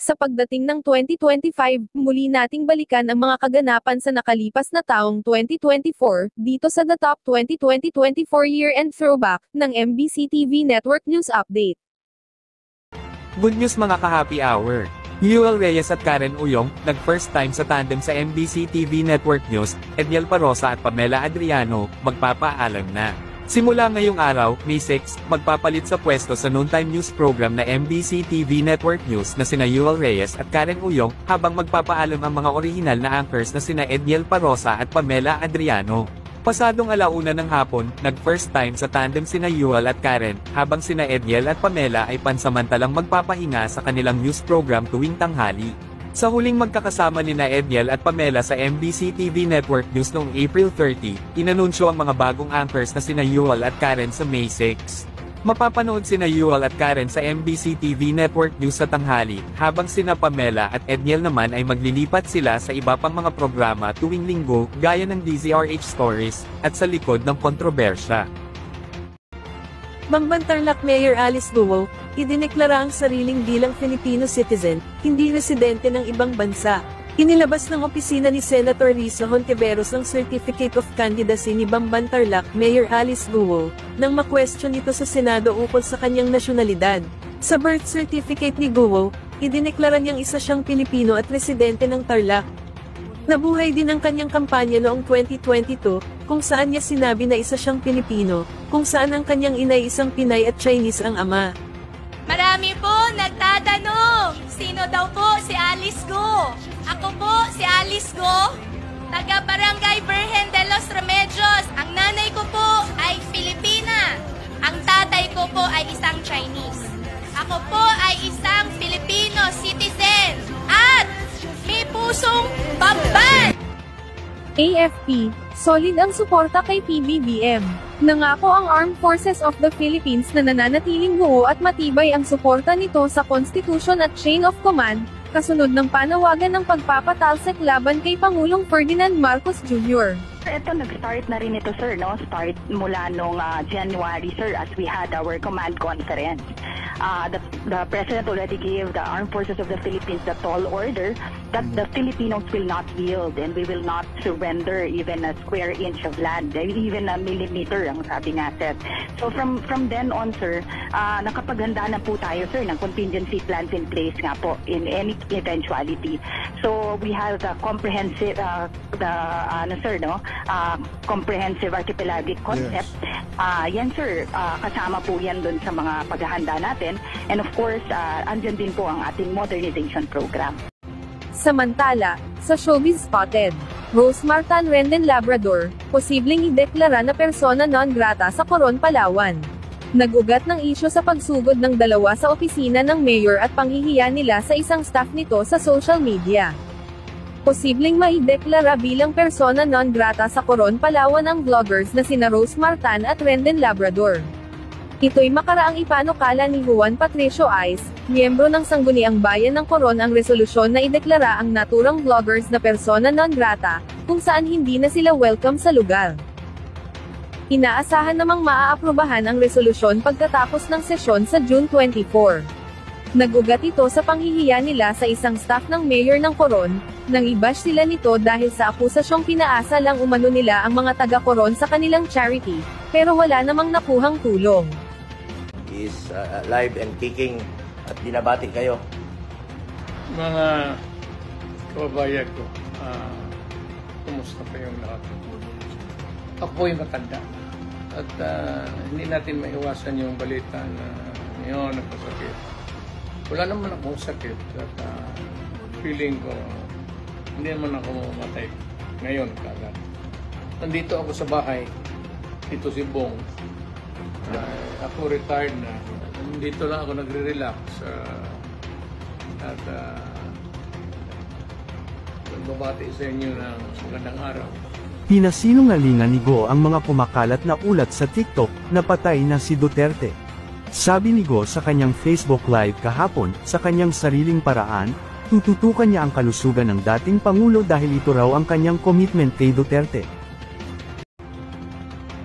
Sa pagdating ng 2025, muli nating balikan ang mga kaganapan sa nakalipas na taong 2024, dito sa The Top 2024 Year-End Throwback, ng MBC TV Network News Update. Good news mga ka-happy hour! Yuel Reyes at Karen Uyong, nag-first time sa tandem sa MBC TV Network News, Edniel Parosa at Pamela Adriano, magpapaalam na. Simula ngayong araw, May 6, magpapalit sa pwesto sa noontime news program na MBC TV Network News na sina Yuel Reyes at Karen Uyong, habang magpapaalam ang mga orihinal na anchors na sina Edniel Parosa at Pamela Adriano. Pasadong alauna ng hapon, nag-first time sa tandem sina Yuel at Karen, habang sina Edniel at Pamela ay pansamantalang magpapahinga sa kanilang news program tuwing tanghali. Sa huling magkakasama nina Edniel at Pamela sa MBC TV Network News noong April 30, inanunsyo ang mga bagong anchors na sina Yuel at Karen sa May 6. Mapapanood sina Yuel at Karen sa MBC TV Network News sa tanghali, habang sina Pamela at Edniel naman ay maglilipat sila sa iba pang mga programa tuwing linggo, gaya ng DZRH Stories, at sa likod ng kontrobersya. Bamban-Tarlac Mayor Alice Guo, idineklara ang sariling bilang Filipino citizen, hindi residente ng ibang bansa. Inilabas ng opisina ni Senator Risa Hontiveros ang Certificate of Candidacy ni Bamban-Tarlac Mayor Alice Guo, nang ma-question ito sa Senado ukol sa kanyang nasyonalidad. Sa birth certificate ni Guo, idineklara niyang isa siyang Pilipino at residente ng Tarlac. Nabuhay din ang kanyang kampanya noong 2022, kung saan niya sinabi na isa siyang Pilipino, kung saan ang kanyang inay isang Pinay at Chinese ang ama. Marami po nagtatanong, sino daw po si Alice Go? Ako po si Alice Go, taga Barangay Virgen de los Remedios. Ang nanay ko po ay Filipina. Ang tatay ko po ay isang Chinese. Ako po ay isang Filipino citizen at may pusong Bamban! AFP, solid ang suporta kay PBBM. Nangako ang Armed Forces of the Philippines na nananatiling buo at matibay ang suporta nito sa Constitution at Chain of Command, kasunod ng panawagan ng pagpapatalsik laban kay Pangulong Ferdinand Marcos Jr. Ito, nag-start na rin ito, sir, no? Start mula nung January, sir, as we had our command conference. The President already gave the Armed Forces of the Philippines the tall order that the Filipinos will not yield and we will not surrender even a square inch of land, even a millimeter, ang sabi nga, sir. So from then on, sir, nakapaghanda na po tayo, sir, ng contingency plans in place nga po in any eventuality. So we have the comprehensive, comprehensive archipelagic concept. Yan, sir, kasama po yan dun sa mga paghahanda natin. And of course, andyan din po ang ating modernization program. Samantala, sa Showbiz Spotted, Rose Martan Renden Labrador, posibleng ideklara na persona non grata sa Coron, Palawan. Nag-ugat ng isyu sa pagsugod ng dalawa sa opisina ng mayor at panghihiya nila sa isang staff nito sa social media. Posibleng maideklara bilang persona non grata sa Coron, Palawan ang vloggers na sina Rose Martan at Renden Labrador. Ito'y makaraang ipanukala ni Juan Patricio Aiz, miyembro ng Sangguniang Bayan ng Coron, ang resolusyon na ideklara ang naturang vloggers na persona non grata, kung saan hindi na sila welcome sa lugar. Inaasahan namang maaaprubahan ang resolusyon pagkatapos ng sesyon sa June 24. Nag-ugat ito sa panghihiya nila sa isang staff ng mayor ng Coron, nang i-bash sila nito dahil sa akusasyong pinaasa lang umano nila ang mga taga-Coron sa kanilang charity, pero wala namang nakuhang tulong. Is live and kicking at binabati kayo. Mga kababayan ko, kumusta pa yung lahat? Ako po yung matanda. At hindi natin maiwasan yung balita na ngayon nagkasakit. Wala naman akong sakit. At feeling ko, hindi naman ako mamatay ngayon kagad. Nandito ako sa bahay. Ito si Bong. Ako retired na. Dito lang ako nagre-relax. At magbabati sa inyo ng magandang araw. Pinasinungalingan ni Go ang mga kumakalat na ulat sa TikTok na patay na si Duterte. Sabi ni Go sa kanyang Facebook Live kahapon, sa kanyang sariling paraan, tututukan niya ang kalusugan ng dating Pangulo dahil ito raw ang kanyang commitment kay Duterte.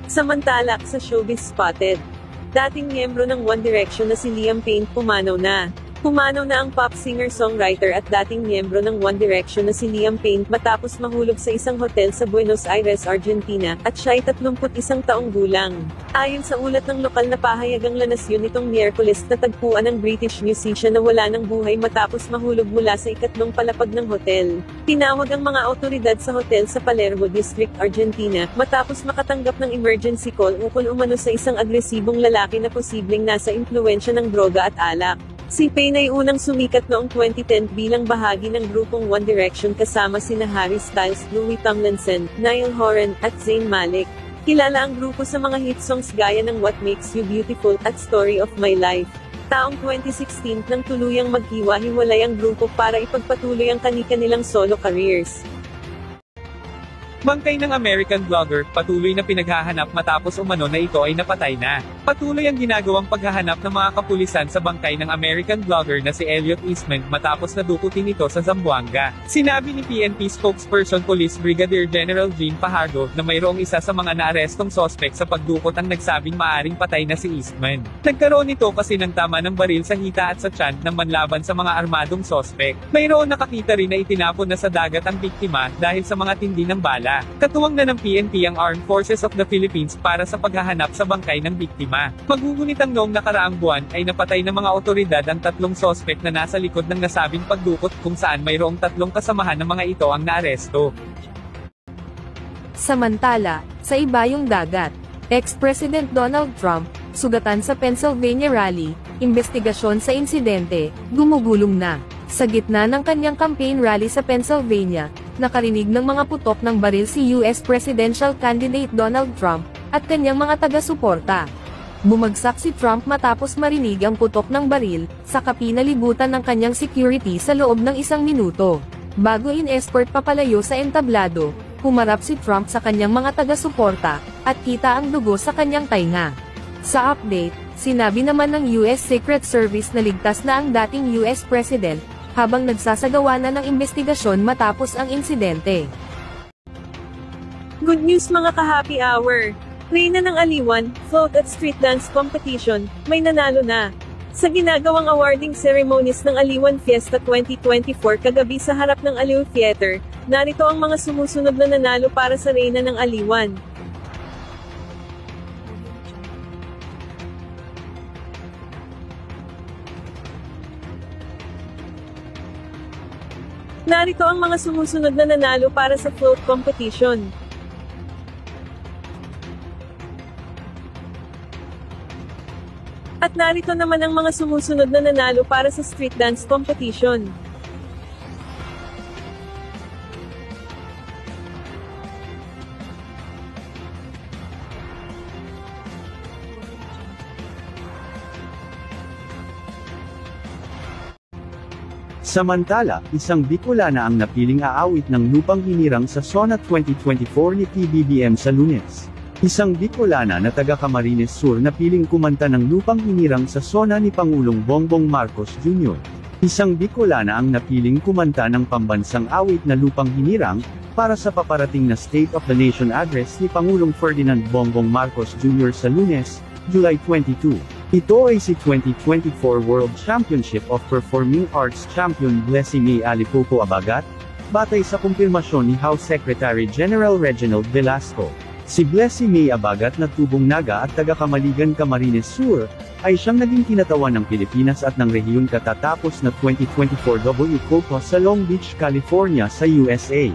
Samantala, sa Showbiz Spotted, dating miyembro ng One Direction na si Liam Payne pumanaw na. Pumanaw na ang pop singer-songwriter at dating miyembro ng One Direction na si Liam Payne matapos mahulog sa isang hotel sa Buenos Aires, Argentina, at siya ay 31 taong gulang. Ayon sa ulat ng lokal na pahayagang La Nacion nitong Miyerkules, natagpuan ng British musician na wala ng buhay matapos mahulog mula sa ikatlong palapag ng hotel. Tinawag ang mga awtoridad sa hotel sa Palermo District, Argentina, matapos makatanggap ng emergency call ukol umano sa isang agresibong lalaki na posibleng nasa impluwensya ng droga at alak. Si Payne ay unang sumikat noong 2010 bilang bahagi ng grupong One Direction kasama sina Harry Styles, Louis Tomlinson, Niall Horan, at Zayn Malik. Kilala ang grupo sa mga hit songs gaya ng What Makes You Beautiful at Story of My Life. Taong 2016 nang tuluyang maghiwa-hiwalay ang grupo para ipagpatuloy ang kani-kanilang solo careers. Bangkay ng American blogger, patuloy na pinaghahanap matapos umano na ito ay napatay na. Patuloy ang ginagawang paghahanap ng mga kapulisan sa bangkay ng American blogger na si Elliot Eastman matapos nadukutin ito sa Zamboanga. Sinabi ni PNP spokesperson Police Brigadier General Jean Fajardo na mayroong isa sa mga naarestong sospek sa pagdukot ang nagsabing maaring patay na si Eastman. Nagkaroon ito kasi ng tama ng baril sa hita at sa tiyan ng manlaban sa mga armadong sospek. Mayroon nakakita rin na itinapon na sa dagat ang biktima dahil sa mga tindi ng bala. Katuwang na ng PNP ang Armed Forces of the Philippines para sa paghahanap sa bangkay ng biktima. Magugunitang noong nakaraang buwan ay napatay ng mga otoridad ang 3 sospek na nasa likod ng nasabing pagdukot kung saan mayroong 3 kasamahan ng mga ito ang naaresto. Samantala, sa ibayong dagat, ex-President Donald Trump, sugatan sa Pennsylvania rally, investigasyon sa insidente, gumugulong na. Sa gitna ng kanyang campaign rally sa Pennsylvania, nakarinig ng mga putok ng baril si US presidential candidate Donald Trump, at kanyang mga taga-suporta. Bumagsak si Trump matapos marinig ang putok ng baril, saka pinalibutan ng kanyang security sa loob ng 1 minuto. Bago in-escort papalayo sa entablado, humarap si Trump sa kanyang mga taga-suporta, at kita ang dugo sa kanyang tainga. Sa update, sinabi naman ng US Secret Service na ligtas na ang dating US President, habang nagsasagawa na ng investigasyon matapos ang insidente. Good news mga ka-happy hour! Reyna ng Aliwan, Float at Street Dance Competition, may nanalo na. Sa ginagawang awarding ceremonies ng Aliwan Fiesta 2024 kagabi sa harap ng Aliw Theater, narito ang mga sumusunod na nanalo para sa Reyna ng Aliwan. Narito ang mga sumusunod na nanalo para sa float competition. At narito naman ang mga sumusunod na nanalo para sa street dance competition. Samantala, isang Bicolana ang napiling aawit ng Lupang Hinirang sa SONA 2024 ni PBBM sa Lunes. Isang Bicolana na taga Camarines Sur napiling kumanta ng Lupang Hinirang sa SONA ni Pangulong Bongbong Marcos Jr. Isang Bicolana ang napiling kumanta ng pambansang awit na Lupang Hinirang, para sa paparating na State of the Nation Address ni Pangulong Ferdinand Bongbong Marcos Jr. sa Lunes, July 22. Ito ay si 2024 World Championship of Performing Arts Champion Blessy May Alipoco Abagat, batay sa kumpirmasyon ni House Secretary General Reginald Velasco. Si Blessy May Abagat na tubong Naga at taga Kamaligan Camarines Sur, ay siyang naging kinatawan ng Pilipinas at ng rehiyon katatapos na 2024 W Copa sa Long Beach, California sa USA.